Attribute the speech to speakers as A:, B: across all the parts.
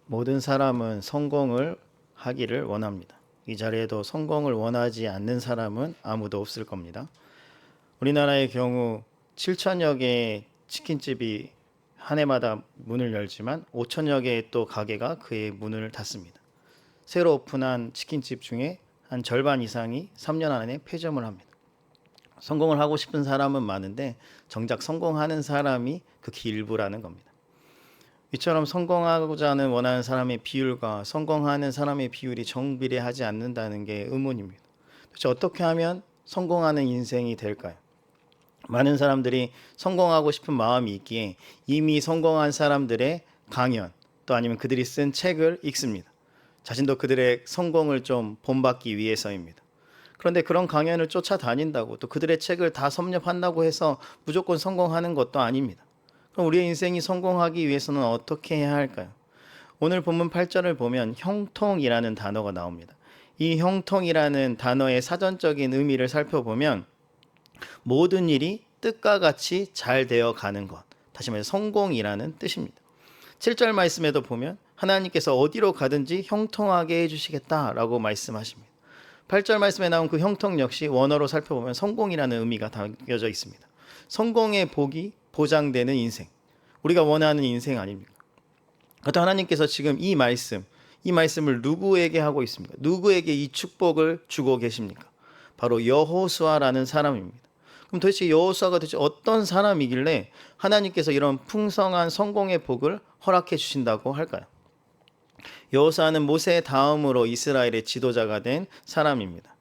A: 모든 사람은 성공을 하기를 원합니다. 이 자리에도 성공을 원하지 않는 사람은 아무도 없을 겁니다. 우리나라의 경우 7천여 개의 치킨집이 한 해마다 문을 열지만 5천여 개의 또 가게가 그의 문을 닫습니다. 새로 오픈한 치킨집 중에 한 절반 이상이 3년 안에 폐점을 합니다. 성공을 하고 싶은 사람은 많은데 정작 성공하는 사람이 극히 일부라는 겁니다. 이처럼 성공하고자 하는 원하는 사람의 비율과 성공하는 사람의 비율이 정비례하지 않는다는 게 의문입니다. 도대체 어떻게 하면 성공하는 인생이 될까요? 많은 사람들이 성공하고 싶은 마음이 있기에 이미 성공한 사람들의 강연 또 아니면 그들이 쓴 책을 읽습니다. 자신도 그들의 성공을 좀 본받기 위해서입니다. 그런데 그런 강연을 쫓아다닌다고 또 그들의 책을 다 섭렵한다고 해서 무조건 성공하는 것도 아닙니다. 그럼 우리의 인생이 성공하기 위해서는 어떻게 해야 할까요? 오늘 본문 8절을 보면 형통이라는 단어가 나옵니다. 이 형통이라는 단어의 사전적인 의미를 살펴보면 모든 일이 뜻과 같이 잘 되어 가는 것, 다시 말해 성공이라는 뜻입니다. 7절 말씀에도 보면 하나님께서 어디로 가든지 형통하게 해주시겠다라고 말씀하십니다. 8절 말씀에 나온 그 형통 역시 원어로 살펴보면 성공이라는 의미가 담겨져 있습니다. 성공의 복이 보장되는 인생, 우리가 원하는 인생 아닙니까? 그렇다 하나님께서 지금 이 말씀을 누구에게 하고 있습니까? 누구에게 이 축복을 주고 계십니까? 바로 여호수아라는 사람입니다. 그럼 도대체 여호수아가 도대체 어떤 사람이길래 하나님께서 이런 풍성한 성공의 복을 허락해 주신다고 할까요? 여호수아는 모세 다음으로 이스라엘의 지도자가 된 사람입니다.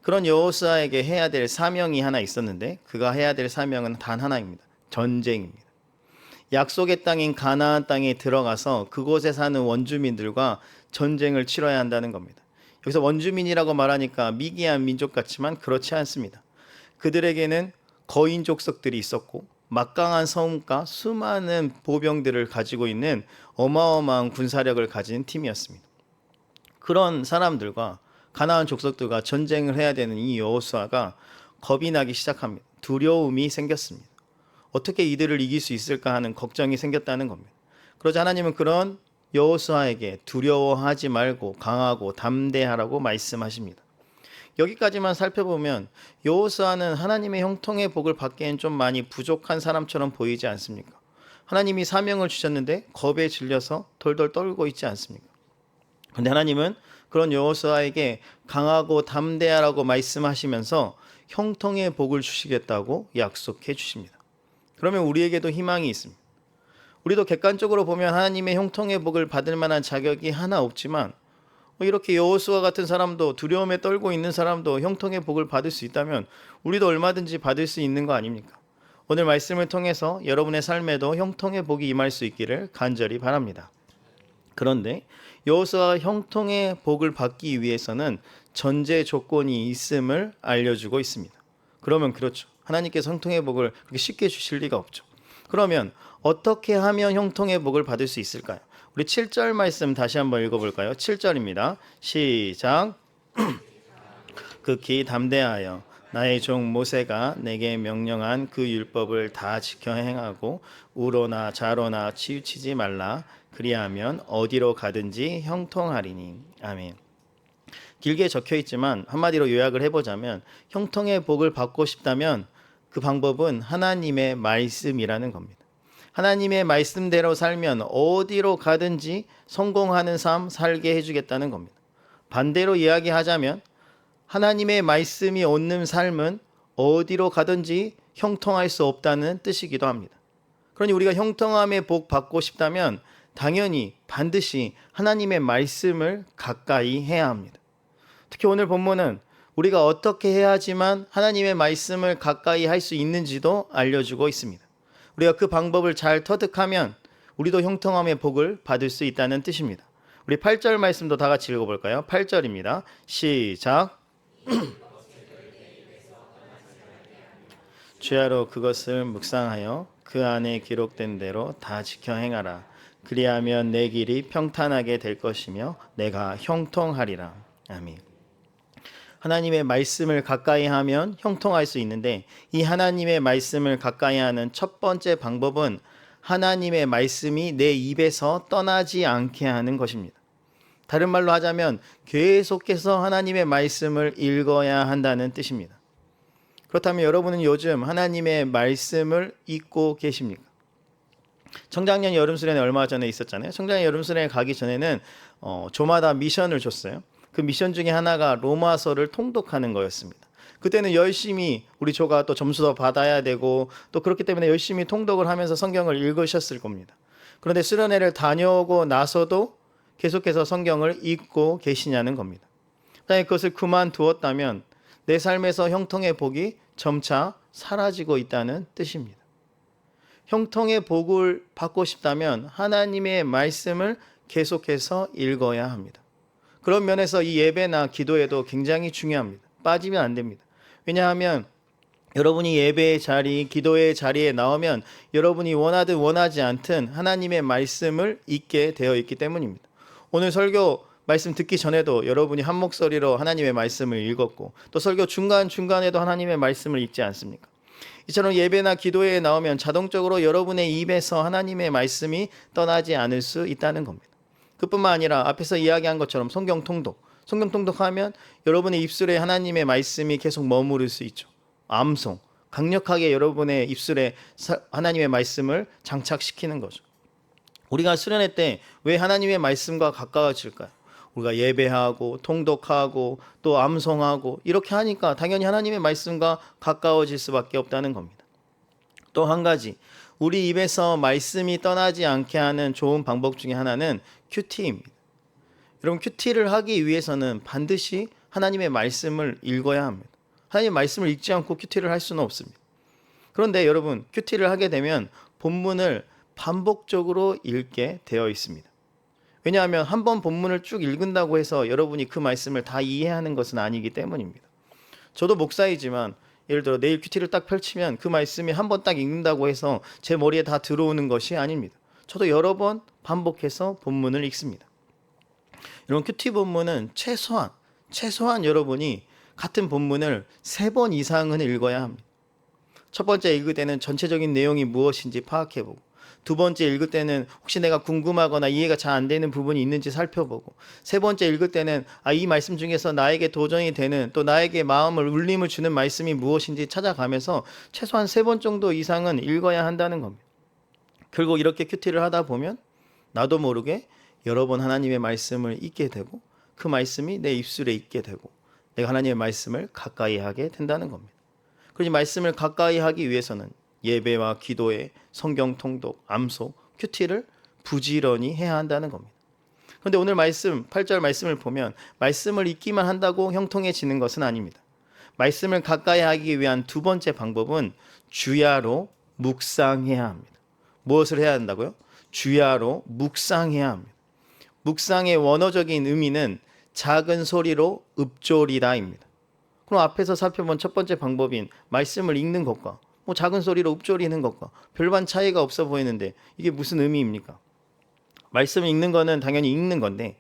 A: 그런 여호수아에게 해야 될 사명이 하나 있었는데 그가 해야 될 사명은 단 하나입니다. 전쟁입니다. 약속의 땅인 가나안 땅에 들어가서 그곳에 사는 원주민들과 전쟁을 치러야 한다는 겁니다. 여기서 원주민이라고 말하니까 미개한 민족 같지만 그렇지 않습니다. 그들에게는 거인 족속들이 있었고 막강한 성과 수많은 보병들을 가지고 있는 어마어마한 군사력을 가진 팀이었습니다. 그런 사람들과 가나안 족속들과 전쟁을 해야 되는 이 여호수아가 겁이 나기 시작합니다. 두려움이 생겼습니다. 어떻게 이들을 이길 수 있을까 하는 걱정이 생겼다는 겁니다. 그러자 하나님은 그런 여호수아에게 두려워하지 말고 강하고 담대하라고 말씀하십니다. 여기까지만 살펴보면 여호수아는 하나님의 형통의 복을 받기엔 좀 많이 부족한 사람처럼 보이지 않습니까? 하나님이 사명을 주셨는데 겁에 질려서 덜덜 떨고 있지 않습니까? 그런데 하나님은 그런 여호수아에게 강하고 담대하라고 말씀하시면서 형통의 복을 주시겠다고 약속해 주십니다. 그러면 우리에게도 희망이 있습니다. 우리도 객관적으로 보면 하나님의 형통의 복을 받을 만한 자격이 하나 없지만 이렇게 여호수아 같은 사람도 두려움에 떨고 있는 사람도 형통의 복을 받을 수 있다면 우리도 얼마든지 받을 수 있는 거 아닙니까? 오늘 말씀을 통해서 여러분의 삶에도 형통의 복이 임할 수 있기를 간절히 바랍니다. 그런데 여호수아가 형통의 복을 받기 위해서는 전제 조건이 있음을 알려주고 있습니다. 그러면 그렇죠. 하나님께서 형통의 복을 그렇게 쉽게 주실 리가 없죠. 그러면 어떻게 하면 형통의 복을 받을 수 있을까요? 우리 7절 말씀 다시 한번 읽어볼까요? 7절입니다. 시작. 극히 담대하여 나의 종 모세가 내게 명령한 그 율법을 다 지켜 행하고 우로나 좌로나 치우치지 말라. 그리하면 어디로 가든지 형통하리니. 아멘. 길게 적혀 있지만 한마디로 요약을 해보자면 형통의 복을 받고 싶다면 그 방법은 하나님의 말씀이라는 겁니다. 하나님의 말씀대로 살면 어디로 가든지 성공하는 삶 살게 해주겠다는 겁니다. 반대로 이야기하자면 하나님의 말씀이 없는 삶은 어디로 가든지 형통할 수 없다는 뜻이기도 합니다. 그러니 우리가 형통함의 복 받고 싶다면 당연히 반드시 하나님의 말씀을 가까이 해야 합니다. 특히 오늘 본문은 우리가 어떻게 해야지만 하나님의 말씀을 가까이 할 수 있는지도 알려주고 있습니다. 우리가 그 방법을 잘 터득하면 우리도 형통함의 복을 받을 수 있다는 뜻입니다. 우리 8절 말씀도 다 같이 읽어볼까요? 8절입니다. 시작. 주야로 그것을 묵상하여 그 안에 기록된 대로 다 지켜 행하라. 그리하면 내 길이 평탄하게 될 것이며 내가 형통하리라. 아멘. 하나님의 말씀을 가까이 하면 형통할 수 있는데 이 하나님의 말씀을 가까이 하는 첫 번째 방법은 하나님의 말씀이 내 입에서 떠나지 않게 하는 것입니다. 다른 말로 하자면 계속해서 하나님의 말씀을 읽어야 한다는 뜻입니다. 그렇다면 여러분은 요즘 하나님의 말씀을 읽고 계십니까? 청장년 여름수련회 얼마 전에 있었잖아요. 청장년 여름수련회 가기 전에는 조마다 미션을 줬어요. 그 미션 중에 하나가 로마서를 통독하는 거였습니다. 그때는 열심히 우리 조가 또 점수도 받아야 되고 또 그렇기 때문에 열심히 통독을 하면서 성경을 읽으셨을 겁니다. 그런데 수련회를 다녀오고 나서도 계속해서 성경을 읽고 계시냐는 겁니다. 만약에 그것을 그만두었다면 내 삶에서 형통의 복이 점차 사라지고 있다는 뜻입니다. 형통의 복을 받고 싶다면 하나님의 말씀을 계속해서 읽어야 합니다. 그런 면에서 이 예배나 기도에도 굉장히 중요합니다. 빠지면 안 됩니다. 왜냐하면 여러분이 예배의 자리, 기도의 자리에 나오면 여러분이 원하든 원하지 않든 하나님의 말씀을 읽게 되어 있기 때문입니다. 오늘 설교 말씀 듣기 전에도 여러분이 한 목소리로 하나님의 말씀을 읽었고 또 설교 중간중간에도 하나님의 말씀을 읽지 않습니까? 이처럼 예배나 기도에 나오면 자동적으로 여러분의 입에서 하나님의 말씀이 떠나지 않을 수 있다는 겁니다. 그뿐만 아니라 앞에서 이야기한 것처럼 성경 통독하면 여러분의 입술에 하나님의 말씀이 계속 머무를 수 있죠. 암송, 강력하게 여러분의 입술에 하나님의 말씀을 장착시키는 거죠. 우리가 수련회 때 왜 하나님의 말씀과 가까워질까요? 우리가 예배하고 통독하고 또 암송하고 이렇게 하니까 당연히 하나님의 말씀과 가까워질 수밖에 없다는 겁니다. 또 한 가지, 우리 입에서 말씀이 떠나지 않게 하는 좋은 방법 중에 하나는 큐티입니다. 여러분, 큐티를 하기 위해서는 반드시 하나님의 말씀을 읽어야 합니다. 하나님의 말씀을 읽지 않고 큐티를 할 수는 없습니다. 그런데 여러분, 큐티를 하게 되면 본문을 반복적으로 읽게 되어 있습니다. 왜냐하면 한 번 본문을 쭉 읽는다고 해서 여러분이 그 말씀을 다 이해하는 것은 아니기 때문입니다. 저도 목사이지만 예를 들어 내일 큐티를 딱 펼치면 그 말씀이 한 번 딱 읽는다고 해서 제 머리에 다 들어오는 것이 아닙니다. 저도 여러 번 반복해서 본문을 읽습니다. 이런 큐티 본문은 최소한 여러분이 같은 본문을 3번 이상은 읽어야 합니다. 첫 번째 읽을 때는 전체적인 내용이 무엇인지 파악해보고, 두 번째 읽을 때는 혹시 내가 궁금하거나 이해가 잘 안 되는 부분이 있는지 살펴보고, 세 번째 읽을 때는 이 말씀 중에서 나에게 도전이 되는, 또 나에게 마음을 울림을 주는 말씀이 무엇인지 찾아가면서 최소한 3번 정도 이상은 읽어야 한다는 겁니다. 결국 이렇게 큐티를 하다 보면 나도 모르게 여러 번 하나님의 말씀을 읽게 되고 그 말씀이 내 입술에 있게 되고 내가 하나님의 말씀을 가까이 하게 된다는 겁니다. 그러니 말씀을 가까이 하기 위해서는 예배와 기도에 성경 통독, 암송, 큐티를 부지런히 해야 한다는 겁니다. 그런데 오늘 말씀, 8절 말씀을 보면 말씀을 읽기만 한다고 형통해지는 것은 아닙니다. 말씀을 가까이 하기 위한 두 번째 방법은 주야로 묵상해야 합니다. 무엇을 해야 한다고요? 주야로 묵상해야 합니다. 묵상의 원어적인 의미는 작은 소리로 읊조리다입니다. 그럼 앞에서 살펴본 첫 번째 방법인 말씀을 읽는 것과 작은 소리로 읊조리는 것과 별반 차이가 없어 보이는데 이게 무슨 의미입니까? 말씀을 읽는 거는 당연히 읽는 건데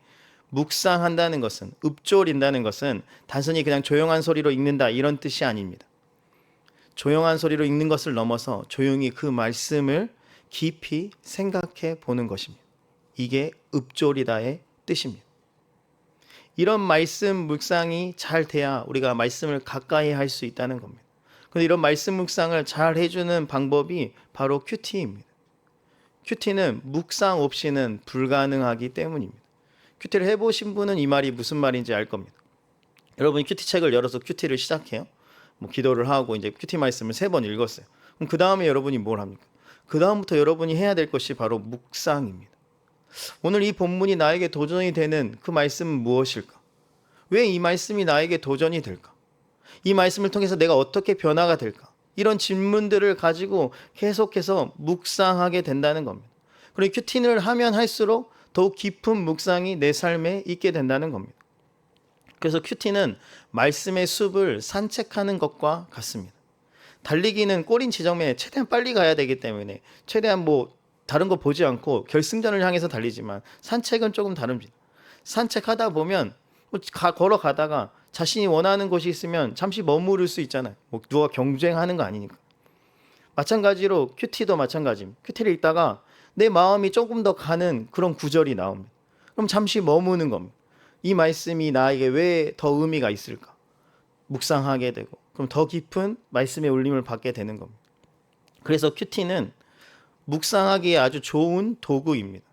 A: 묵상한다는 것은, 읊조린다는 것은 단순히 그냥 조용한 소리로 읽는다 이런 뜻이 아닙니다. 조용한 소리로 읽는 것을 넘어서 조용히 그 말씀을 깊이 생각해 보는 것입니다. 이게 읊조리다의 뜻입니다. 이런 말씀 묵상이 잘 돼야 우리가 말씀을 가까이 할 수 있다는 겁니다. 그런데 이런 말씀 묵상을 잘 해주는 방법이 바로 큐티입니다. 큐티는 묵상 없이는 불가능하기 때문입니다. 큐티를 해보신 분은 이 말이 무슨 말인지 알 겁니다. 여러분이 큐티 책을 열어서 큐티를 시작해요. 기도를 하고 이제 큐티 말씀을 3번 읽었어요. 그럼 그 다음에 여러분이 뭘 합니까? 그 다음부터 여러분이 해야 될 것이 바로 묵상입니다. 오늘 이 본문이 나에게 도전이 되는 그 말씀은 무엇일까? 왜 이 말씀이 나에게 도전이 될까? 이 말씀을 통해서 내가 어떻게 변화가 될까? 이런 질문들을 가지고 계속해서 묵상하게 된다는 겁니다. 그리고 큐티를 하면 할수록 더욱 깊은 묵상이 내 삶에 있게 된다는 겁니다. 그래서 큐티는 말씀의 숲을 산책하는 것과 같습니다. 달리기는 꼬린 지점에 최대한 빨리 가야 되기 때문에 최대한 다른 거 보지 않고 결승전을 향해서 달리지만 산책은 조금 다릅니다. 산책하다 보면 걸어가다가 자신이 원하는 곳이 있으면 잠시 머무를 수 있잖아요. 누가 경쟁하는 거 아니니까. 마찬가지로 큐티도 마찬가지입니다. 큐티를 읽다가 내 마음이 조금 더 가는 그런 구절이 나옵니다. 그럼 잠시 머무는 겁니다. 이 말씀이 나에게 왜 더 의미가 있을까? 묵상하게 되고 그럼 더 깊은 말씀의 울림을 받게 되는 겁니다. 그래서 큐티는 묵상하기에 아주 좋은 도구입니다.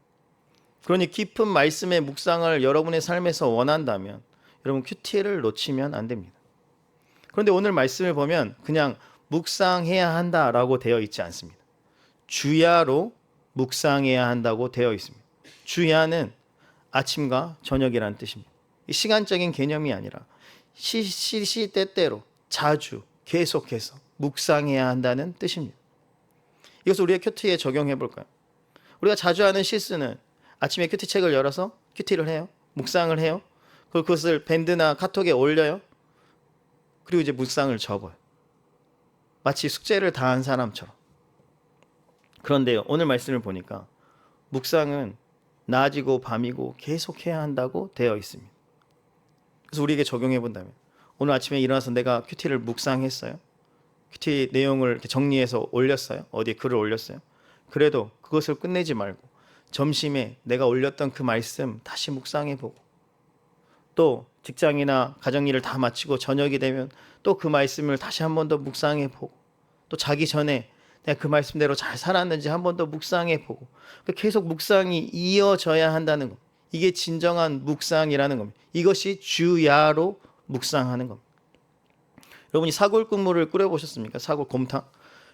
A: 그러니 깊은 말씀의 묵상을 여러분의 삶에서 원한다면 여러분 큐티를 놓치면 안 됩니다. 그런데 오늘 말씀을 보면 그냥 묵상해야 한다라고 되어 있지 않습니다. 주야로 묵상해야 한다고 되어 있습니다. 주야는 아침과 저녁이라는 뜻입니다. 시간적인 개념이 아니라 시시때때로 자주 계속해서 묵상해야 한다는 뜻입니다. 이것을 우리의 큐티에 적용해 볼까요? 우리가 자주 하는 실수는 아침에 큐티 책을 열어서 큐티를 해요. 묵상을 해요. 그리고 그것을 밴드나 카톡에 올려요. 그리고 이제 묵상을 접어요. 마치 숙제를 다 한 사람처럼. 그런데요, 오늘 말씀을 보니까 묵상은 낮이고 밤이고 계속 해야 한다고 되어 있습니다. 그래서 우리에게 적용해 본다면 오늘 아침에 일어나서 내가 큐티를 묵상했어요. 큐티 내용을 이렇게 정리해서 올렸어요. 어디에 글을 올렸어요. 그래도 그것을 끝내지 말고 점심에 내가 올렸던 그 말씀 다시 묵상해 보고 또 직장이나 가정일을 다 마치고 저녁이 되면 또 그 말씀을 다시 한 번 더 묵상해 보고 또 자기 전에 내가 그 말씀대로 잘 살았는지 한 번 더 묵상해 보고 계속 묵상이 이어져야 한다는 것. 이게 진정한 묵상이라는 겁니다. 이것이 주야로 묵상하는 겁니다. 여러분이 사골국물을 끓여보셨습니까? 사골곰탕.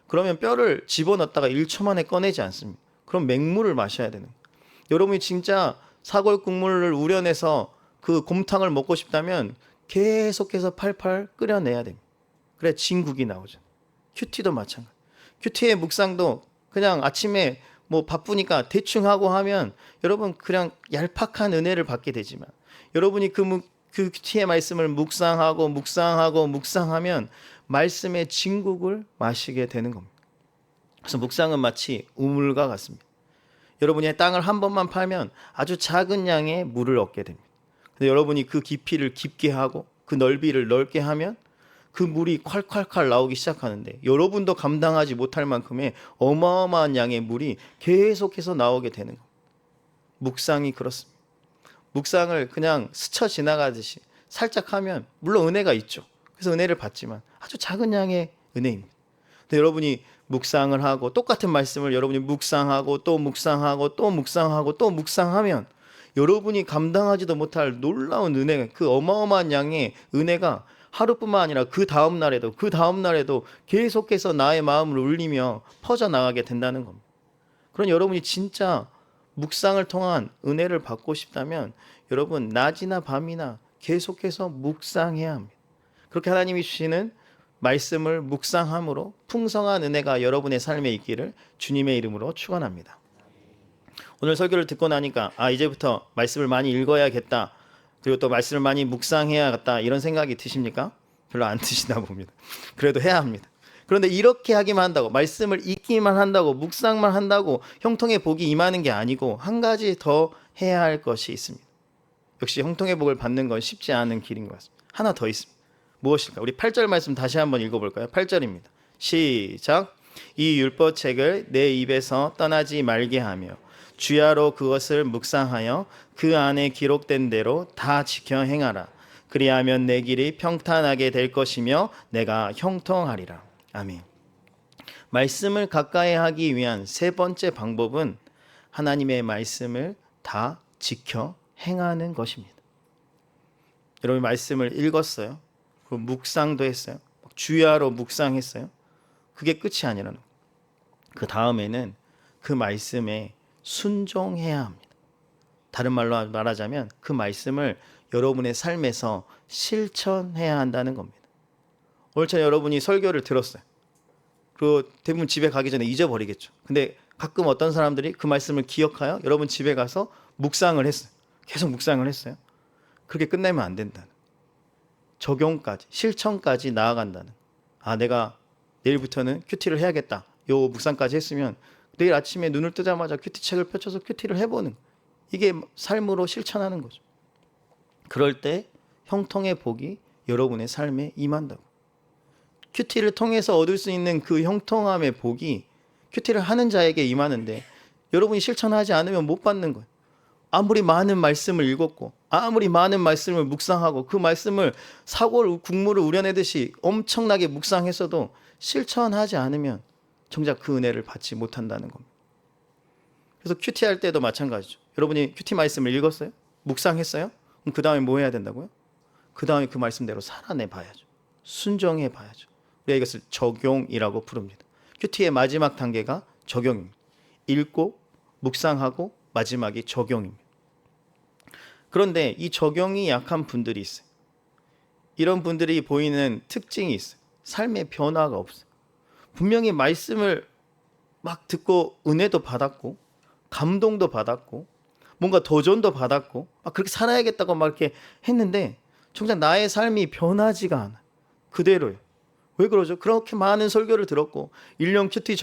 A: 그러면 뼈를 집어넣었다가 1초 만에 꺼내지 않습니다. 그럼 맹물을 마셔야 되는 거예요. 여러분이 진짜 사골국물을 우려내서 그 곰탕을 먹고 싶다면 계속해서 팔팔 끓여내야 됩니다. 그래 진국이 나오죠. 큐티도 마찬가지. 큐티의 묵상도 그냥 아침에 뭐 바쁘니까 대충 하고 하면 여러분 그냥 얄팍한 은혜를 받게 되지만 여러분이 그 큐티의 말씀을 묵상하면 말씀의 진국을 마시게 되는 겁니다. 그래서 묵상은 마치 우물과 같습니다. 여러분이 땅을 한 번만 파면 아주 작은 양의 물을 얻게 됩니다. 근데 여러분이 그 깊이를 깊게 하고 그 넓이를 넓게 하면 그 물이 콸콸콸 나오기 시작하는데 여러분도 감당하지 못할 만큼의 어마어마한 양의 물이 계속해서 나오게 되는 겁니다. 묵상이 그렇습니다. 묵상을 그냥 스쳐 지나가듯이 살짝 하면 물론 은혜가 있죠. 그래서 은혜를 받지만 아주 작은 양의 은혜입니다. 근데 여러분이 묵상을 하고 똑같은 말씀을 여러분이 묵상하고 또 묵상하고 또 묵상하고 또 묵상하면 여러분이 감당하지도 못할 놀라운 은혜가 그 어마어마한 양의 은혜가 하루뿐만 아니라 그 다음 날에도 계속해서 나의 마음을 울리며 퍼져나가게 된다는 겁니다. 그럼 여러분이 진짜 묵상을 통한 은혜를 받고 싶다면 여러분 낮이나 밤이나 계속해서 묵상해야 합니다. 그렇게 하나님이 주시는 말씀을 묵상함으로 풍성한 은혜가 여러분의 삶에 있기를 주님의 이름으로 축원합니다. 오늘 설교를 듣고 나니까 이제부터 말씀을 많이 읽어야겠다. 그리고 또 말씀을 많이 묵상해야겠다. 이런 생각이 드십니까? 별로 안 드시나 봅니다. 그래도 해야 합니다. 그런데 이렇게 하기만 한다고 말씀을 읽기만 한다고 묵상만 한다고 형통의 복이 임하는 게 아니고 한 가지 더 해야 할 것이 있습니다. 역시 형통의 복을 받는 건 쉽지 않은 길인 것 같습니다. 하나 더 있습니다. 무엇일까? 우리 8절 말씀 다시 한번 읽어볼까요? 8절입니다. 시작. 이 율법책을 내 입에서 떠나지 말게 하며 주야로 그것을 묵상하여 그 안에 기록된 대로 다 지켜 행하라. 그리하면 내 길이 평탄하게 될 것이며 내가 형통하리라. 아멘. 말씀을 가까이 하기 위한 세 번째 방법은 하나님의 말씀을 다 지켜 행하는 것입니다. 여러분 말씀을 읽었어요. 그리고 묵상도 했어요. 주야로 묵상했어요. 그게 끝이 아니라는 거예요. 그 다음에는 그 말씀에 순종해야 합니다. 다른 말로 말하자면 그 말씀을 여러분의 삶에서 실천해야 한다는 겁니다. 오늘처럼 여러분이 설교를 들었어요. 그리고 대부분 집에 가기 전에 잊어버리겠죠. 근데 가끔 어떤 사람들이 그 말씀을 기억하여 여러분 집에 가서 묵상을 했어요. 계속 묵상을 했어요. 그렇게 끝내면 안 된다는, 적용까지 실천까지 나아간다는. 내가 내일부터는 큐티를 해야겠다. 요 묵상까지 했으면 내일 아침에 눈을 뜨자마자 큐티 책을 펼쳐서 큐티를 해보는, 이게 삶으로 실천하는 거죠. 그럴 때 형통의 복이 여러분의 삶에 임한다고. 큐티를 통해서 얻을 수 있는 그 형통함의 복이 큐티를 하는 자에게 임하는데 여러분이 실천하지 않으면 못 받는 거예요. 아무리 많은 말씀을 읽었고 아무리 많은 말씀을 묵상하고 그 말씀을 사골 국물을 우려내듯이 엄청나게 묵상했어도 실천하지 않으면 정작 그 은혜를 받지 못한다는 겁니다. 그래서 큐티 할 때도 마찬가지죠. 여러분이 큐티 말씀을 읽었어요? 묵상했어요? 그럼 그 다음에 뭐 해야 된다고요? 그 다음에 그 말씀대로 살아내 봐야죠. 순종해 봐야죠. 우리가 이것을 적용이라고 부릅니다. 큐티의 마지막 단계가 적용입니다. 읽고 묵상하고 마지막이 적용입니다. 그런데 이 적용이 약한 분들이 있어요. 이런 분들이 보이는 특징이 있어요. 삶의 변화가 없어요. 분명히 말씀을 막 듣고 은혜도 받았고 감동도 받았고 뭔가 도전도 받았고 그렇게 살아야겠다고 막 이렇게 했는데 정작 나의 삶이 변하지가 않아요. 그대로요. 왜 그러죠? 그렇게 많은 설교를 들었고 1년 큐티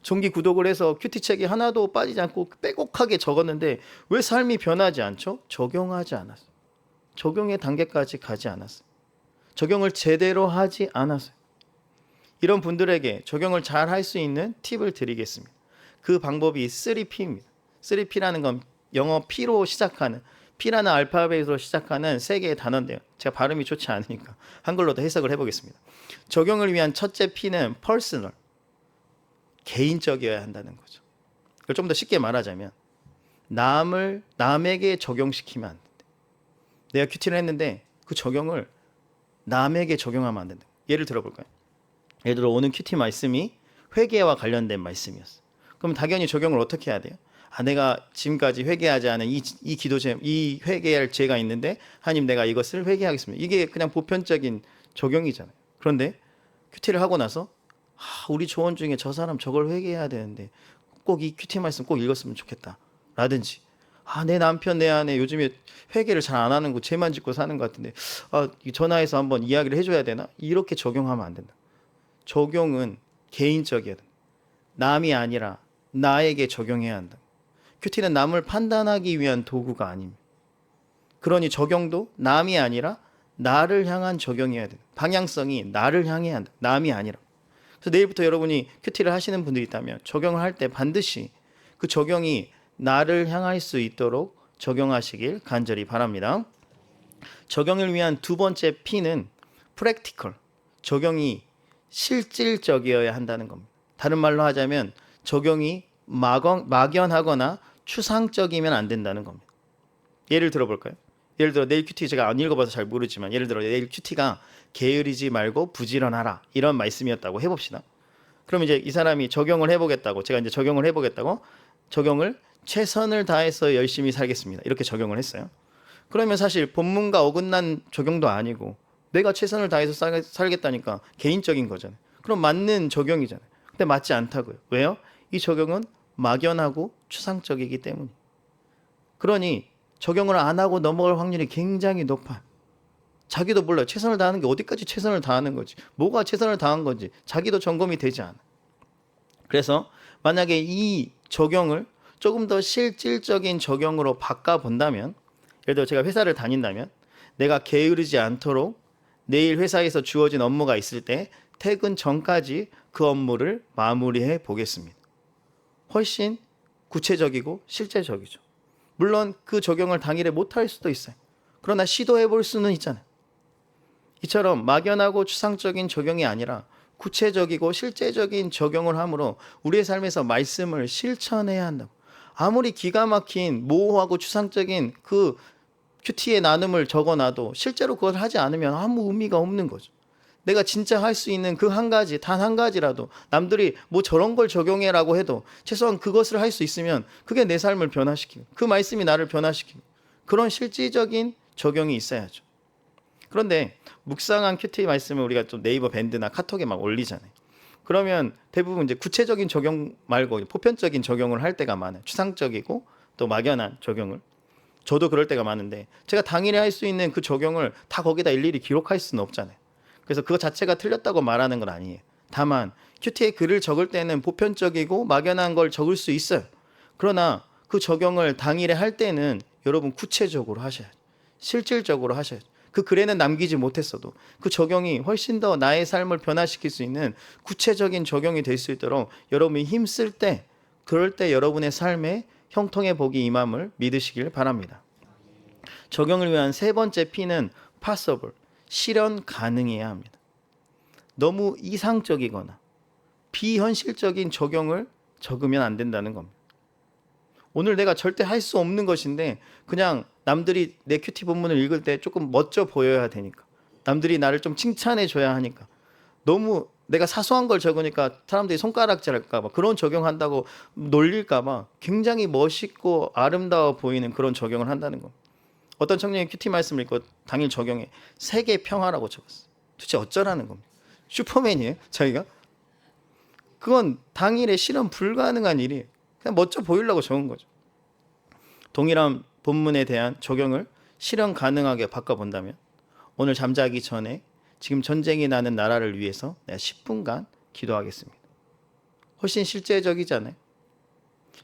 A: 정기 구독을 해서 큐티 책이 하나도 빠지지 않고 빼곡하게 적었는데 왜 삶이 변하지 않죠? 적용하지 않았어요. 적용의 단계까지 가지 않았어요. 적용을 제대로 하지 않았어요. 이런 분들에게 적용을 잘 할 수 있는 팁을 드리겠습니다. 그 방법이 3P입니다. 3P라는 건 영어 P로 시작하는 P라는 알파벳으로 시작하는 세 개의 단어인데요. 제가 발음이 좋지 않으니까 한글로도 해석을 해보겠습니다. 적용을 위한 첫째 P는 personal, 개인적이어야 한다는 거죠. 그걸 좀 더 쉽게 말하자면 남에게 적용시키면 안 된다. 내가 큐티를 했는데 그 적용을 남에게 적용하면 안 된다. 예를 들어볼까요? 예를 들어 오늘 큐티 말씀이 회개와 관련된 말씀이었어요. 그럼 당연히 적용을 어떻게 해야 돼요? 내가 지금까지 회개하지 않은 이 회개할 죄가 있는데 하나님 내가 이것을 회개하겠습니다. 이게 그냥 보편적인 적용이잖아요. 그런데 큐티를 하고 나서 우리 조언 중에 저 사람 저걸 회개해야 되는데 꼭 이 큐티 말씀 꼭 읽었으면 좋겠다. 라든지 내 남편 내 아내 요즘에 회개를 잘 안 하는 거 죄만 짓고 사는 것 같은데 전화해서 한번 이야기를 해줘야 되나? 이렇게 적용하면 안 된다. 적용은 개인적이어야 된다. 남이 아니라 나에게 적용해야 한다. 큐티는 남을 판단하기 위한 도구가 아닙니다. 그러니 적용도 남이 아니라 나를 향한 적용이어야 된다. 방향성이 나를 향해야 한다. 남이 아니라. 그래서 내일부터 여러분이 큐티를 하시는 분들이 있다면 적용을 할 때 반드시 그 적용이 나를 향할 수 있도록 적용하시길 간절히 바랍니다. 적용을 위한 두 번째 P는 practical, 적용이 실질적이어야 한다는 겁니다. 다른 말로 하자면 적용이 막연하거나 추상적이면 안 된다는 겁니다. 예를 들어볼까요? 예를 들어 내일 큐티 제가 안 읽어봐서 잘 모르지만 예를 들어 내일 큐티가 게으르지 말고 부지런하라 이런 말씀이었다고 해봅시다. 그럼 이제 이 사람이 적용을 해보겠다고 제가 이제 적용을 해보겠다고 적용을 최선을 다해서 열심히 살겠습니다. 이렇게 적용을 했어요. 그러면 사실 본문과 어긋난 적용도 아니고 내가 최선을 다해서 살겠다니까 개인적인 거잖아요. 그럼 맞는 적용이잖아요. 근데 맞지 않다고요. 왜요? 이 적용은 막연하고 추상적이기 때문이에요. 그러니 적용을 안 하고 넘어갈 확률이 굉장히 높아요. 자기도 몰라요. 최선을 다하는 게 어디까지 최선을 다하는 거지. 뭐가 최선을 다한 건지 자기도 점검이 되지 않아요. 그래서 만약에 이 적용을 조금 더 실질적인 적용으로 바꿔본다면 예를 들어 제가 회사를 다닌다면 내가 게으르지 않도록 내일 회사에서 주어진 업무가 있을 때 퇴근 전까지 그 업무를 마무리해 보겠습니다. 훨씬 구체적이고 실제적이죠. 물론 그 적용을 당일에 못할 수도 있어요. 그러나 시도해 볼 수는 있잖아요. 이처럼 막연하고 추상적인 적용이 아니라 구체적이고 실제적인 적용을 함으로 우리의 삶에서 말씀을 실천해야 한다고. 아무리 기가 막힌 모호하고 추상적인 그 큐티의 나눔을 적어놔도 실제로 그걸 하지 않으면 아무 의미가 없는 거죠. 내가 진짜 할 수 있는 그 한 가지, 단 한 가지라도 남들이 뭐 저런 걸 적용해라고 해도 최소한 그것을 할 수 있으면 그게 내 삶을 변화시키고 그 말씀이 나를 변화시키고 그런 실질적인 적용이 있어야죠. 그런데 묵상한 큐티 말씀을 우리가 좀 네이버 밴드나 카톡에 막 올리잖아요. 그러면 대부분 이제 구체적인 적용 말고 보편적인 적용을 할 때가 많아요. 추상적이고 또 막연한 적용을. 저도 그럴 때가 많은데 제가 당일에 할 수 있는 그 적용을 다 거기다 일일이 기록할 수는 없잖아요. 그래서 그거 자체가 틀렸다고 말하는 건 아니에요. 다만 큐티에 글을 적을 때는 보편적이고 막연한 걸 적을 수 있어요. 그러나 그 적용을 당일에 할 때는 여러분 구체적으로 하셔야죠. 실질적으로 하셔야죠. 그 글에는 남기지 못했어도 그 적용이 훨씬 더 나의 삶을 변화시킬 수 있는 구체적인 적용이 될 수 있도록 여러분이 힘쓸 때 그럴 때 여러분의 삶에 형통의 복이 임함을 믿으시길 바랍니다. 적용을 위한 세 번째 P는 possible, 실현 가능해야 합니다. 너무 이상적이거나 비현실적인 적용을 적으면 안 된다는 겁니다. 오늘 내가 절대 할 수 없는 것인데 그냥 남들이 내 큐티 본문을 읽을 때 조금 멋져 보여야 되니까, 남들이 나를 좀 칭찬해 줘야 하니까, 너무 내가 사소한 걸 적으니까 사람들이 손가락질할까 봐 그런 적용한다고 놀릴까 봐 굉장히 멋있고 아름다워 보이는 그런 적용을 한다는 겁니다. 어떤 청년이 큐티 말씀을 읽고 당일 적용에 세계 평화라고 적었어요. 도대체 어쩌라는 겁니다. 슈퍼맨이에요 자기가? 그건 당일에 실현 불가능한 일이에요. 그냥 멋져 보이려고 적은 거죠. 동일한 본문에 대한 적용을 실현 가능하게 바꿔본다면, 오늘 잠자기 전에 지금 전쟁이 나는 나라를 위해서 내가 10분간 기도하겠습니다. 훨씬 실제적이잖아요.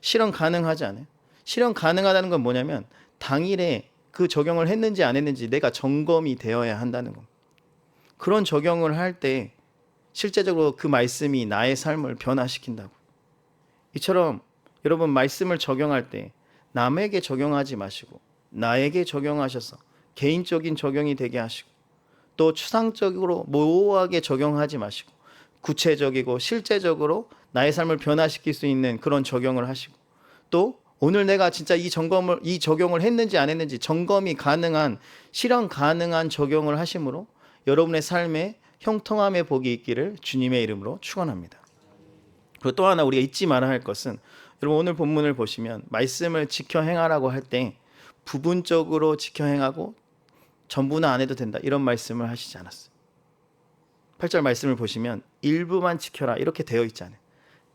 A: 실현 가능하지 않아요? 실현 가능하다는 건 뭐냐면 당일에 그 적용을 했는지 안 했는지 내가 점검이 되어야 한다는 겁니다. 그런 적용을 할 때 실제적으로 그 말씀이 나의 삶을 변화시킨다고. 이처럼 여러분 말씀을 적용할 때 남에게 적용하지 마시고 나에게 적용하셔서 개인적인 적용이 되게 하시고, 또 추상적으로 모호하게 적용하지 마시고 구체적이고 실제적으로 나의 삶을 변화시킬 수 있는 그런 적용을 하시고, 또 오늘 내가 진짜 이 적용을 했는지 안 했는지 점검이 가능한, 실현 가능한 적용을 하심으로 여러분의 삶에 형통함의 복이 있기를 주님의 이름으로 축원합니다. 그리고 또 하나 우리가 잊지 말아야 할 것은, 여러분 오늘 본문을 보시면 말씀을 지켜 행하라고 할 때 부분적으로 지켜 행하고 전부는 안 해도 된다 이런 말씀을 하시지 않았어요. 8절 말씀을 보시면 일부만 지켜라 이렇게 되어 있지 않아요.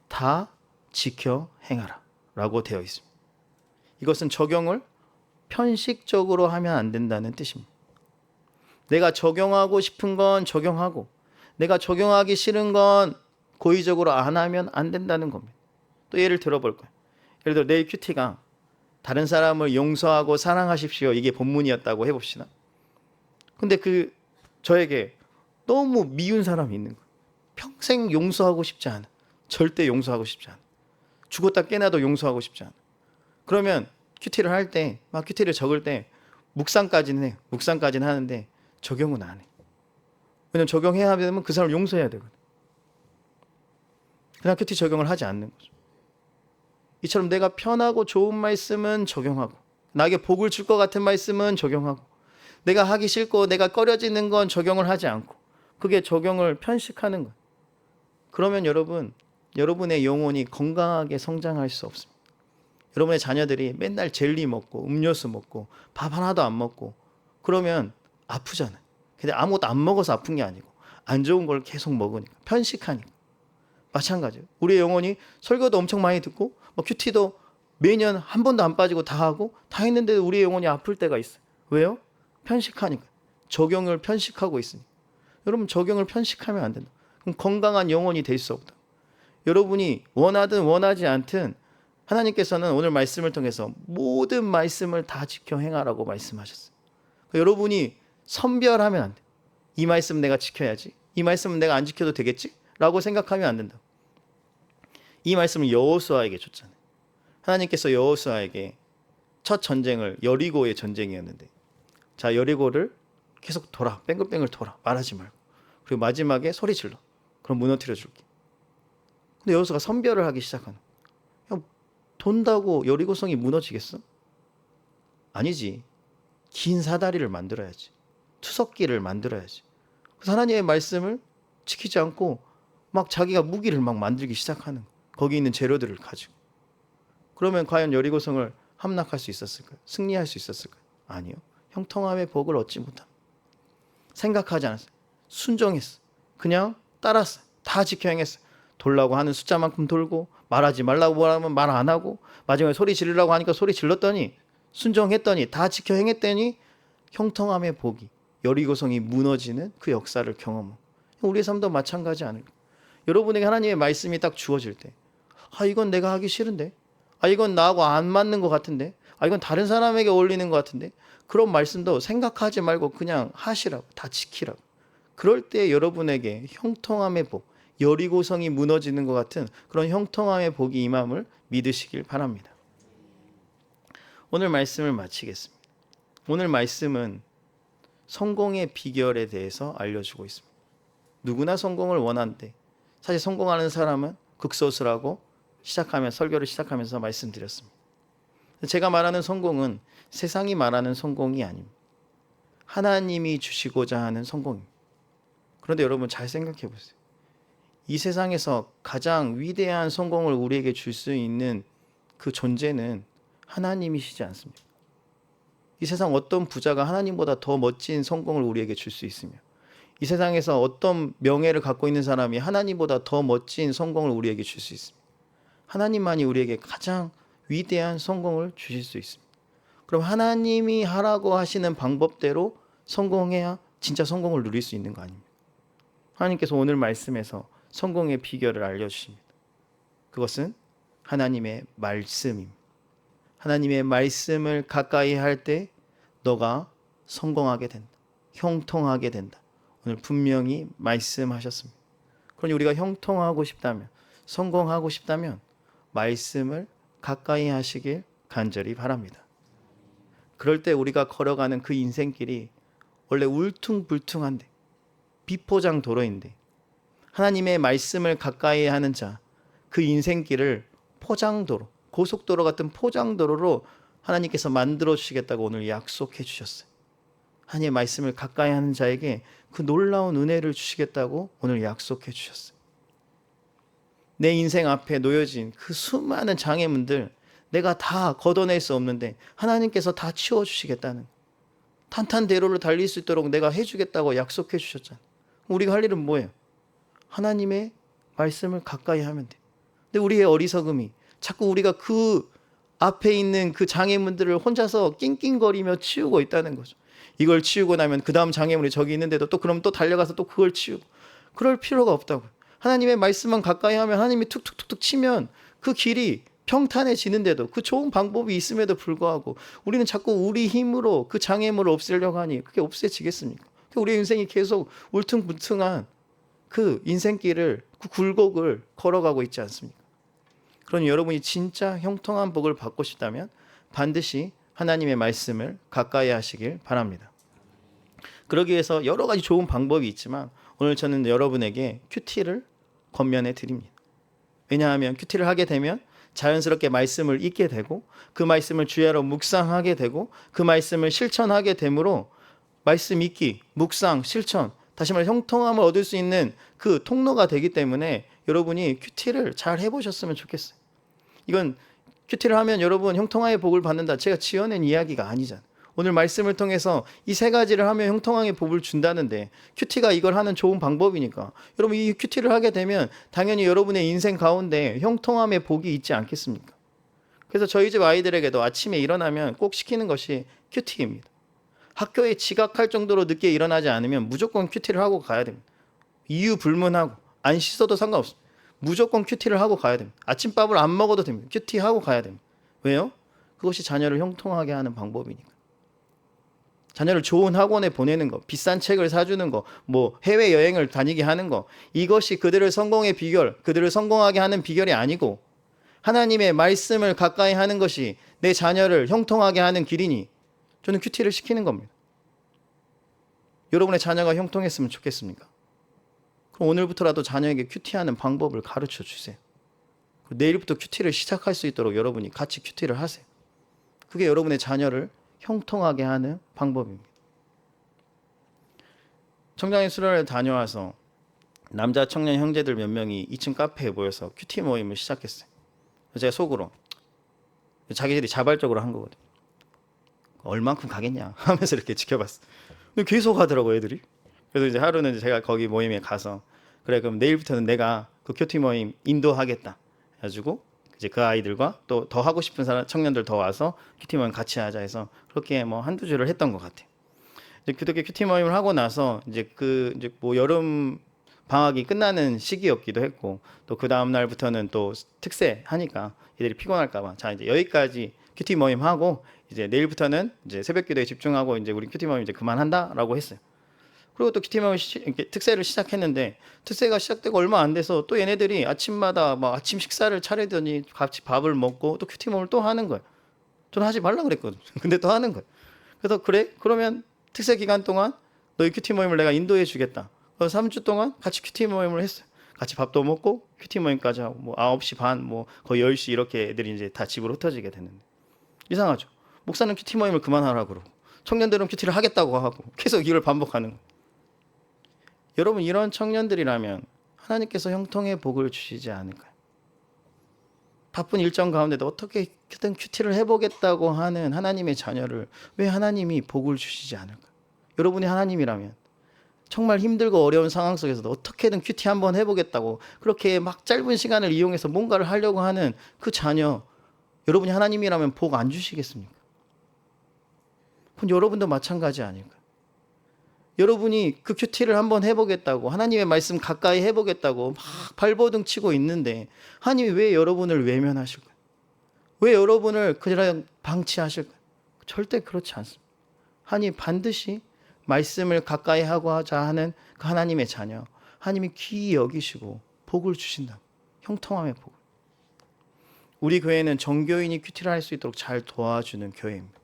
A: 다 지켜 행하라 라고 되어 있습니다. 이것은 적용을 편식적으로 하면 안 된다는 뜻입니다. 내가 적용하고 싶은 건 적용하고 내가 적용하기 싫은 건 고의적으로 안 하면 안 된다는 겁니다. 또 예를 들어볼 거예요. 예를 들어 내일 큐티가 다른 사람을 용서하고 사랑하십시오 이게 본문이었다고 해봅시다. 근데 저에게 너무 미운 사람이 있는 거예요. 평생 용서하고 싶지 않아. 절대 용서하고 싶지 않아. 죽었다 깨나도 용서하고 싶지 않아. 그러면 큐티를 할 때, 막 큐티를 적을 때 묵상까지는 해요. 묵상까지는 하는데 적용은 안 해. 왜냐면 적용해야 하면 그 사람을 용서해야 되거든. 그냥 큐티 적용을 하지 않는 거죠. 이처럼 내가 편하고 좋은 말씀은 적용하고, 나에게 복을 줄 것 같은 말씀은 적용하고, 내가 하기 싫고 내가 꺼려지는 건 적용을 하지 않고, 그게 적용을 편식하는 거예요. 그러면 여러분의 영혼이 건강하게 성장할 수 없습니다. 여러분의 자녀들이 맨날 젤리 먹고 음료수 먹고 밥 하나도 안 먹고 그러면 아프잖아요. 근데 아무것도 안 먹어서 아픈 게 아니고 안 좋은 걸 계속 먹으니까, 편식하니까. 마찬가지예요. 우리의 영혼이 설교도 엄청 많이 듣고 큐티도 매년 한 번도 안 빠지고 다 하고 다 했는데도 우리의 영혼이 아플 때가 있어요. 왜요? 편식하니까. 적용을 편식하고 있으니까. 여러분 적용을 편식하면 안 된다. 그럼 건강한 영혼이 될 수 없다. 여러분이 원하든 원하지 않든 하나님께서는 오늘 말씀을 통해서 모든 말씀을 다 지켜 행하라고 말씀하셨어요. 여러분이 선별하면 안 돼. 이 말씀 내가 지켜야지. 이 말씀은 내가 안 지켜도 되겠지? 라고 생각하면 안 된다. 이 말씀을 여호수아에게 줬잖아요. 하나님께서 여호수아에게 첫 전쟁을, 여리고의 전쟁이었는데, 자 여리고를 계속 돌아, 뺑글뺑글 돌아, 말하지 말고, 그리고 마지막에 소리 질러. 그럼 무너뜨려 줄게. 근데 여호수아가 선별을 하기 시작하는 거야. 돈다고 여리고성이 무너지겠어? 아니지. 긴 사다리를 만들어야지. 투석기를 만들어야지. 그래서 하나님의 말씀을 지키지 않고 막 자기가 무기를 막 만들기 시작하는 거야. 거기 있는 재료들을 가지고. 그러면 과연 여리고성을 함락할 수 있었을까요? 승리할 수 있었을까요? 아니요. 형통함의 복을 얻지 못합니다. 생각하지 않았어요. 순종했어. 그냥 따랐어요. 다 지켜 행했어요. 돌라고 하는 숫자만큼 돌고, 말하지 말라고 하면 말 안 하고, 마지막에 소리 지르라고 하니까 소리 질렀더니, 순종했더니, 다 지켜 행했더니 형통함의 복이, 여리고성이 무너지는 그 역사를 경험하고, 우리의 삶도 마찬가지 아닐까. 여러분에게 하나님의 말씀이 딱 주어질 때, 이건 내가 하기 싫은데, 이건 나하고 안 맞는 것 같은데, 이건 다른 사람에게 어울리는 것 같은데, 그런 말씀도 생각하지 말고 그냥 하시라고, 다 지키라고. 그럴 때 여러분에게 형통함의 복, 여리고성이 무너지는 것 같은 그런 형통함의 복이 임함을 믿으시길 바랍니다. 오늘 말씀을 마치겠습니다. 오늘 말씀은 성공의 비결에 대해서 알려주고 있습니다. 누구나 성공을 원하는데 사실 성공하는 사람은 극소수라고 설교를 시작하면서 말씀드렸습니다. 제가 말하는 성공은 세상이 말하는 성공이 아닙니다. 하나님이 주시고자 하는 성공입니다. 그런데 여러분 잘 생각해 보세요. 이 세상에서 가장 위대한 성공을 우리에게 줄 수 있는 그 존재는 하나님이시지 않습니까? 이 세상 어떤 부자가 하나님보다 더 멋진 성공을 우리에게 줄 수 있으며 이 세상에서 어떤 명예를 갖고 있는 사람이 하나님보다 더 멋진 성공을 우리에게 줄 수 있습니다. 하나님만이 우리에게 가장 위대한 성공을 주실 수 있습니다. 그럼 하나님이 하라고 하시는 방법대로 성공해야 진짜 성공을 누릴 수 있는 거 아닙니까? 하나님께서 오늘 말씀에서 성공의 비결을 알려주십니다. 그것은 하나님의 말씀입니다. 하나님의 말씀을 가까이 할 때 너가 성공하게 된다. 형통하게 된다. 오늘 분명히 말씀하셨습니다. 그러니 우리가 형통하고 싶다면, 성공하고 싶다면 말씀을 가까이 하시길 간절히 바랍니다. 그럴 때 우리가 걸어가는 그 인생길이 원래 울퉁불퉁한데 비포장 도로인데 하나님의 말씀을 가까이 하는 자, 그 인생길을 포장도로, 고속도로 같은 포장도로로 하나님께서 만들어 주시겠다고 오늘 약속해 주셨어요. 하나님의 말씀을 가까이 하는 자에게 그 놀라운 은혜를 주시겠다고 오늘 약속해 주셨어요. 내 인생 앞에 놓여진 그 수많은 장애물들 내가 다 걷어낼 수 없는데 하나님께서 다 치워주시겠다는, 탄탄대로를 달릴 수 있도록 내가 해주겠다고 약속해 주셨잖아요. 우리가 할 일은 뭐예요? 하나님의 말씀을 가까이 하면 돼. 근데 우리의 어리석음이 자꾸 우리가 그 앞에 있는 그 장애물들을 혼자서 낑낑거리며 치우고 있다는 거죠. 이걸 치우고 나면 그 다음 장애물이 저기 있는데도 또 그럼 또 달려가서 또 그걸 치우고, 그럴 필요가 없다고요. 하나님의 말씀만 가까이 하면 하나님이 툭툭툭툭 치면 그 길이 평탄해지는데도, 그 좋은 방법이 있음에도 불구하고 우리는 자꾸 우리 힘으로 그 장애물을 없애려고 하니 그게 없애지겠습니까? 우리 인생이 계속 울퉁불퉁한 그 인생길을, 그 굴곡을 걸어가고 있지 않습니까? 그러니 여러분이 진짜 형통한 복을 받고 싶다면 반드시 하나님의 말씀을 가까이 하시길 바랍니다. 그러기 위해서 여러 가지 좋은 방법이 있지만 오늘 저는 여러분에게 큐티를 권면해 드립니다. 왜냐하면 큐티를 하게 되면 자연스럽게 말씀을 읽게 되고 그 말씀을 주야로 묵상하게 되고 그 말씀을 실천하게 되므로 말씀 읽기, 묵상, 실천, 다시 말해 형통함을 얻을 수 있는 그 통로가 되기 때문에 여러분이 큐티를 잘 해보셨으면 좋겠어요. 이건 큐티를 하면 여러분 형통함의 복을 받는다, 제가 지어낸 이야기가 아니잖아요. 오늘 말씀을 통해서 이 세 가지를 하면 형통함의 복을 준다는데 큐티가 이걸 하는 좋은 방법이니까 여러분 이 큐티를 하게 되면 당연히 여러분의 인생 가운데 형통함의 복이 있지 않겠습니까? 그래서 저희 집 아이들에게도 아침에 일어나면 꼭 시키는 것이 큐티입니다. 학교에 지각할 정도로 늦게 일어나지 않으면 무조건 큐티를 하고 가야 됩니다. 이유 불문하고 안 씻어도 상관없습니다. 무조건 큐티를 하고 가야 됩니다. 아침밥을 안 먹어도 됩니다. 큐티하고 가야 됩니다. 왜요? 그것이 자녀를 형통하게 하는 방법이니까. 자녀를 좋은 학원에 보내는 거, 비싼 책을 사주는 거, 뭐 해외여행을 다니게 하는 거, 이것이 그들을 성공의 비결, 그들을 성공하게 하는 비결이 아니고 하나님의 말씀을 가까이 하는 것이 내 자녀를 형통하게 하는 길이니 저는 큐티를 시키는 겁니다. 여러분의 자녀가 형통했으면 좋겠습니까? 그럼 오늘부터라도 자녀에게 큐티하는 방법을 가르쳐 주세요. 내일부터 큐티를 시작할 수 있도록 여러분이 같이 큐티를 하세요. 그게 여러분의 자녀를 형통하게 하는 방법입니다. 청장의 수련회를 다녀와서 남자 청년 형제들 몇 명이 2층 카페에 모여서 큐티 모임을 시작했어요. 제가 속으로, 자기들이 자발적으로 한 거거든요. 얼만큼 가겠냐 하면서 이렇게 지켜봤어. 근데 계속 하더라고 애들이. 그래서 이제 하루는 제가 거기 모임에 가서 그래 그럼 내일부터는 내가 그 큐티 모임 인도하겠다 해가지고 이제 그 아이들과 또 더 하고 싶은 사람 청년들 더 와서 큐티 모임 같이 하자 해서 그렇게 뭐 한두 주를 했던 것 같아요. 이제 그렇게 큐티 모임을 하고 나서 이제 뭐 여름 방학이 끝나는 시기였기도 했고 또 그 다음 날부터는 또 특세 하니까 애들이 피곤할까봐 자 이제 여기까지 큐티 모임 하고 이제 내일부터는 이제 새벽 기도에 집중하고 이제 우리 큐티 모임 이제 그만한다라고 했어요. 그리고 또 큐티 모임 이렇게 특세를 시작했는데 특세가 시작되고 얼마 안 돼서 또 얘네들이 아침마다 막 아침 식사를 차리더니 같이 밥을 먹고 또 큐티 모임을 또 하는 거예요. 저는 하지 말라 그랬거든요. 근데 또 하는 거예요. 그래서 그래? 그러면 특세 기간 동안 너희 큐티 모임을 내가 인도해 주겠다. 그래서 3주 동안 같이 큐티 모임을 했어요. 같이 밥도 먹고 큐티 모임까지 하고 뭐 9시 반 뭐 거의 10시 이렇게 애들이 이제 다 집으로 흩어지게 됐는데 이상하죠. 목사는 큐티 모임을 그만하라고 그러고 청년들은 큐티를 하겠다고 하고 계속 이걸 반복하는 거예요. 여러분 이런 청년들이라면 하나님께서 형통의 복을 주시지 않을까요? 바쁜 일정 가운데도 어떻게든 큐티를 해보겠다고 하는 하나님의 자녀를 왜 하나님이 복을 주시지 않을까요? 여러분이 하나님이라면 정말 힘들고 어려운 상황 속에서도 어떻게든 큐티 한번 해보겠다고 그렇게 막 짧은 시간을 이용해서 뭔가를 하려고 하는 그 자녀, 여러분이 하나님이라면 복 안 주시겠습니까? 그럼 여러분도 마찬가지 아닐까요? 여러분이 그 큐티를 한번 해보겠다고 하나님의 말씀 가까이 해보겠다고 막 발버둥 치고 있는데 하나님이 왜 여러분을 외면하실까요? 왜 여러분을 그냥 방치하실까요? 절대 그렇지 않습니다. 하나님 반드시 말씀을 가까이 하고 하자 하는 그 하나님의 자녀, 하나님이 귀히 여기시고 복을 주신다. 형통함의 복을. 우리 교회는 정교인이 큐티를 할 수 있도록 잘 도와주는 교회입니다.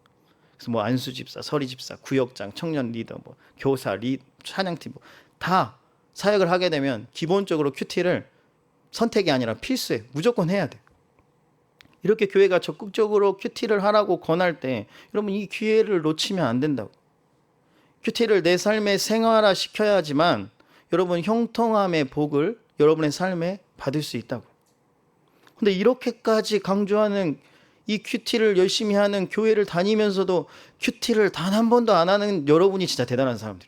A: 그래서 뭐 안수 집사, 서리 집사, 구역장, 청년 리더, 뭐 교사, 찬양팀 다 사역을 하게 되면 기본적으로 큐티를 선택이 아니라 필수에 무조건 해야 돼. 이렇게 교회가 적극적으로 큐티를 하라고 권할 때 여러분 이 기회를 놓치면 안 된다고. 큐티를 내 삶에 생활화 시켜야지만 여러분 형통함의 복을 여러분의 삶에 받을 수 있다고. 근데 이렇게까지 강조하는 이 큐티를 열심히 하는 교회를 다니면서도 큐티를 단 한 번도 안 하는 여러분이 진짜 대단한 사람들.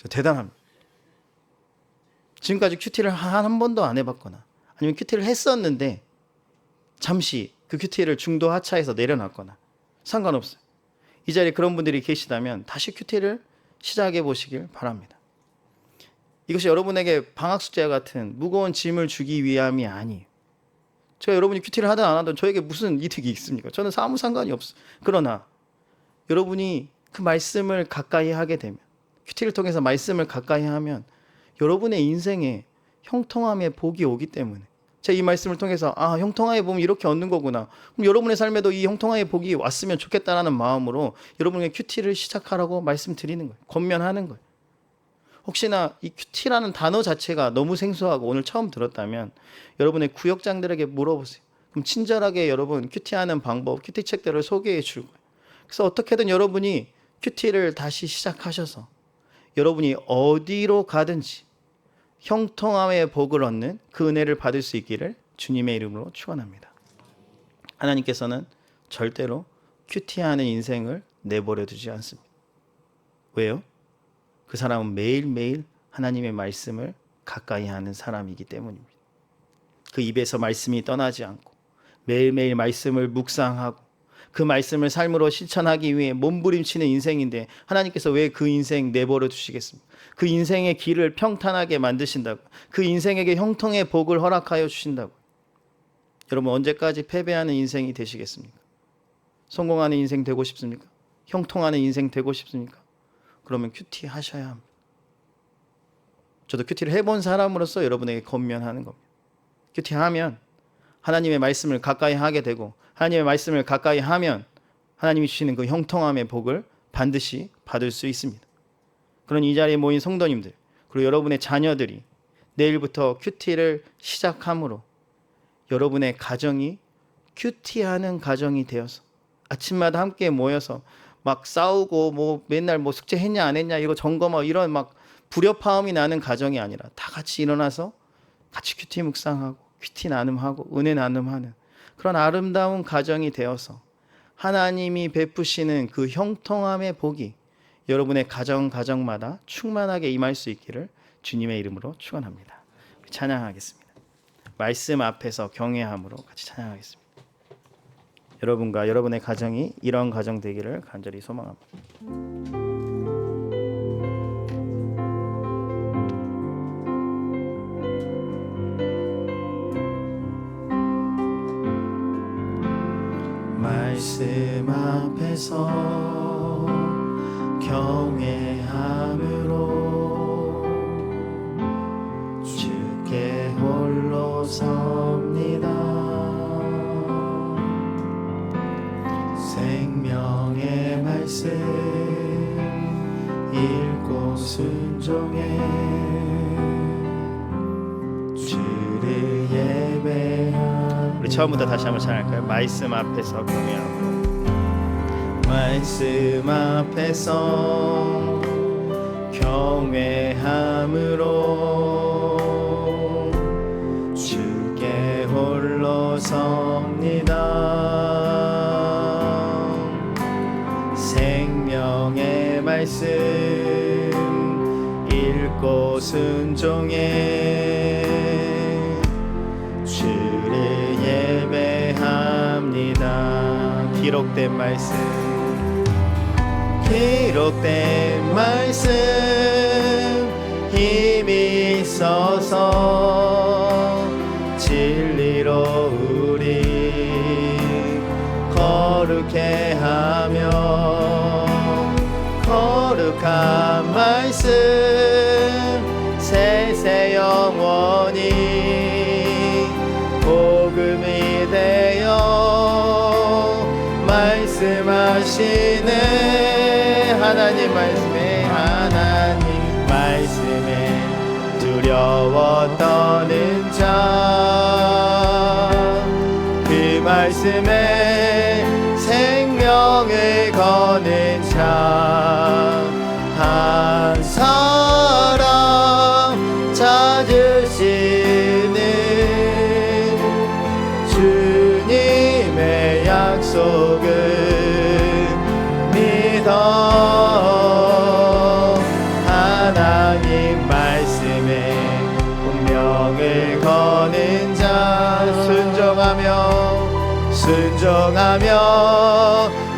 A: 대단합니다. 지금까지 큐티를 한 번도 안 해봤거나 아니면 큐티를 했었는데 잠시 그 큐티를 중도 하차해서 내려놨거나 상관없어요. 이 자리에 그런 분들이 계시다면 다시 큐티를 시작해 보시길 바랍니다. 이것이 여러분에게 방학 숙제와 같은 무거운 짐을 주기 위함이 아니에요. 제가 여러분이 큐티를 하든 안 하든 저에게 무슨 이득이 있습니까? 저는 아무 상관이 없어요. 그러나 여러분이 그 말씀을 가까이 하게 되면 큐티를 통해서 말씀을 가까이 하면 여러분의 인생에 형통함의 복이 오기 때문에 제가 이 말씀을 통해서 형통함의 복은 이렇게 얻는 거구나. 그럼 여러분의 삶에도 이 형통함의 복이 왔으면 좋겠다라는 마음으로 여러분에게 큐티를 시작하라고 말씀드리는 거예요. 권면하는 거예요. 혹시나 이 큐티라는 단어 자체가 너무 생소하고 오늘 처음 들었다면 여러분의 구역장들에게 물어보세요. 그럼 친절하게 여러분 큐티하는 방법, 큐티 책들을 소개해 줄 거예요. 그래서 어떻게든 여러분이 큐티를 다시 시작하셔서 여러분이 어디로 가든지 형통함의 복을 얻는 그 은혜를 받을 수 있기를 주님의 이름으로 축원합니다. 하나님께서는 절대로 큐티하는 인생을 내버려 두지 않습니다. 왜요? 그 사람은 매일매일 하나님의 말씀을 가까이 하는 사람이기 때문입니다. 그 입에서 말씀이 떠나지 않고 매일매일 말씀을 묵상하고 그 말씀을 삶으로 실천하기 위해 몸부림치는 인생인데 하나님께서 왜 그 인생 내버려 두시겠습니까? 그 인생의 길을 평탄하게 만드신다고. 그 인생에게 형통의 복을 허락하여 주신다고. 여러분 언제까지 패배하는 인생이 되시겠습니까? 성공하는 인생 되고 싶습니까? 형통하는 인생 되고 싶습니까? 그러면 큐티 하셔야 합니다. 저도 큐티를 해본 사람으로서 여러분에게 권면하는 겁니다. 큐티하면 하나님의 말씀을 가까이 하게 되고 하나님의 말씀을 가까이 하면 하나님이 주시는 그 형통함의 복을 반드시 받을 수 있습니다. 그런 이 자리에 모인 성도님들 그리고 여러분의 자녀들이 내일부터 큐티를 시작함으로 여러분의 가정이 큐티하는 가정이 되어서 아침마다 함께 모여서 막 싸우고 뭐 맨날 뭐 숙제 했냐 안 했냐 이거 점검하고 이런 막 불협화음이 나는 가정이 아니라 다 같이 일어나서 같이 큐티 묵상하고 큐티 나눔하고 은혜 나눔하는 그런 아름다운 가정이 되어서 하나님이 베푸시는 그 형통함의 복이 여러분의 가정마다 충만하게 임할 수 있기를 주님의 이름으로 축원합니다. 찬양하겠습니다. 말씀 앞에서 경외함으로 같이 찬양하겠습니다. 여러분과 여러분의 가정이 이런 가정 되기를 간절히 소망합니다. 말씀 앞에서 경외함으로 생명의 말씀 읽고 순종해 주를 예배하며. 우리 처음부터 다시 한번 찬양할까요? 말씀 앞에서 경외하고. 말씀 앞에서 경외함으로 주께 홀로 섭니다. 생명의 말씀 읽고 순종해 주를 예배합니다. 기록된 말씀 힘이 있어서 진리로 우리 거룩해 하며 거룩한 말씀 세세 영원히 복음이 되어 말씀하시네. 하나님 말씀에 두려워 떠는 자 그 말씀에 생명을 거는 자 한 사람 찾으시는 주님의 약속을 믿어 하나님 말씀에 운명을 거는 자 순종하며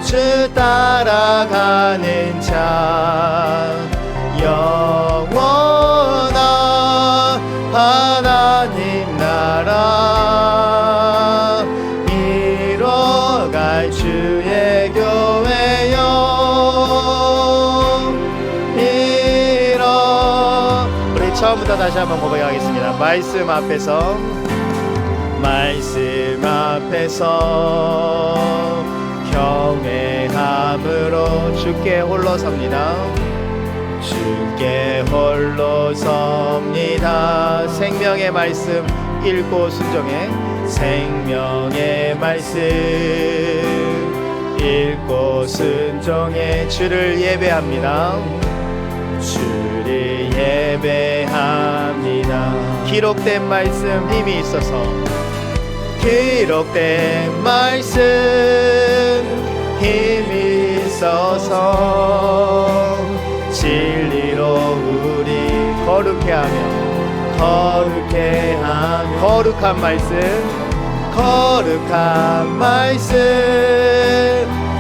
A: 주 따라가는 자 영원한 하나님 나라 이뤄갈 주의 교회여 우리 처음부터 다시 한번 고백하겠습니다. 말씀 앞에서 경외함으로 주께 홀로 섭니다. 주께 홀로 섭니다. 생명의 말씀 읽고 순종해 생명의 말씀 읽고 순종해 주를 예배합니다. 주를 예배합니다. 기록된 말씀 힘이 있어서 기록된 말씀 힘이 있어서 진리로 우리 거룩한 말씀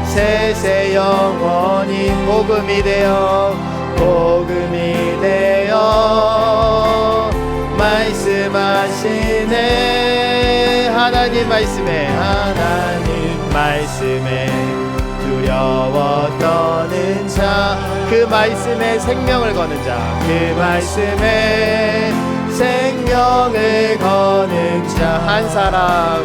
A: 세세 영원히 복음이 되어 말씀하시네. 하나님 말씀에 두려워 떠는 자 그 말씀에 생명을 거는 자 그 말씀에 생명을 거는 자 한 사람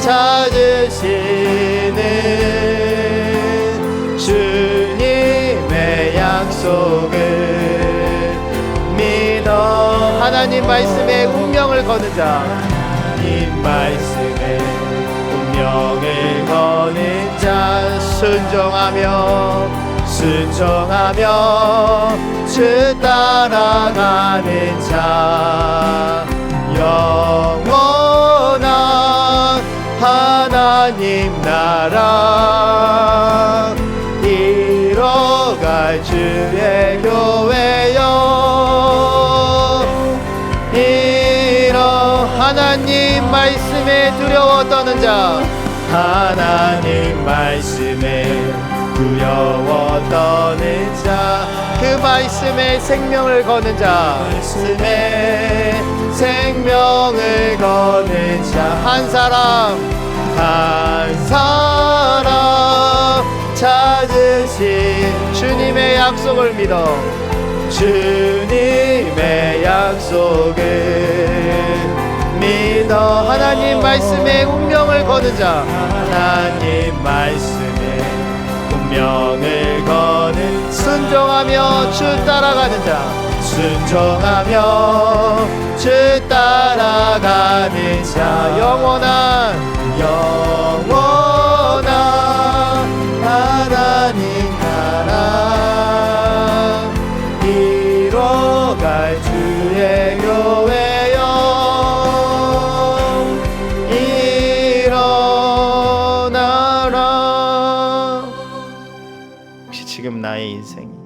A: 찾으시는 주님의 약속을 믿어 하나님 말씀에 운명을 거는 자 하나님 말씀에 운명을 거는 자 순종하며 주 따라가는 자 영원한 하나님 나라 이뤄갈 주의 교회여 하나님 말씀에 두려워 떠는 자 하나님 말씀에 두려워 떠는 자 그 말씀에 생명을 거는 자 말씀에 생명을 거는 자 한 사람 찾으신 주님의 약속을 믿어 주님의 약속을 믿어. 하나님 말씀에 운명을 거는 자, 하나님 말씀에 운명을 거는, 순종하며 주 따라가는 자, 순종하며 주 따라가는 자, 영원한 하나님 나라 이뤄갈 주의 교회여 일어나라. 혹시 지금 나의 인생이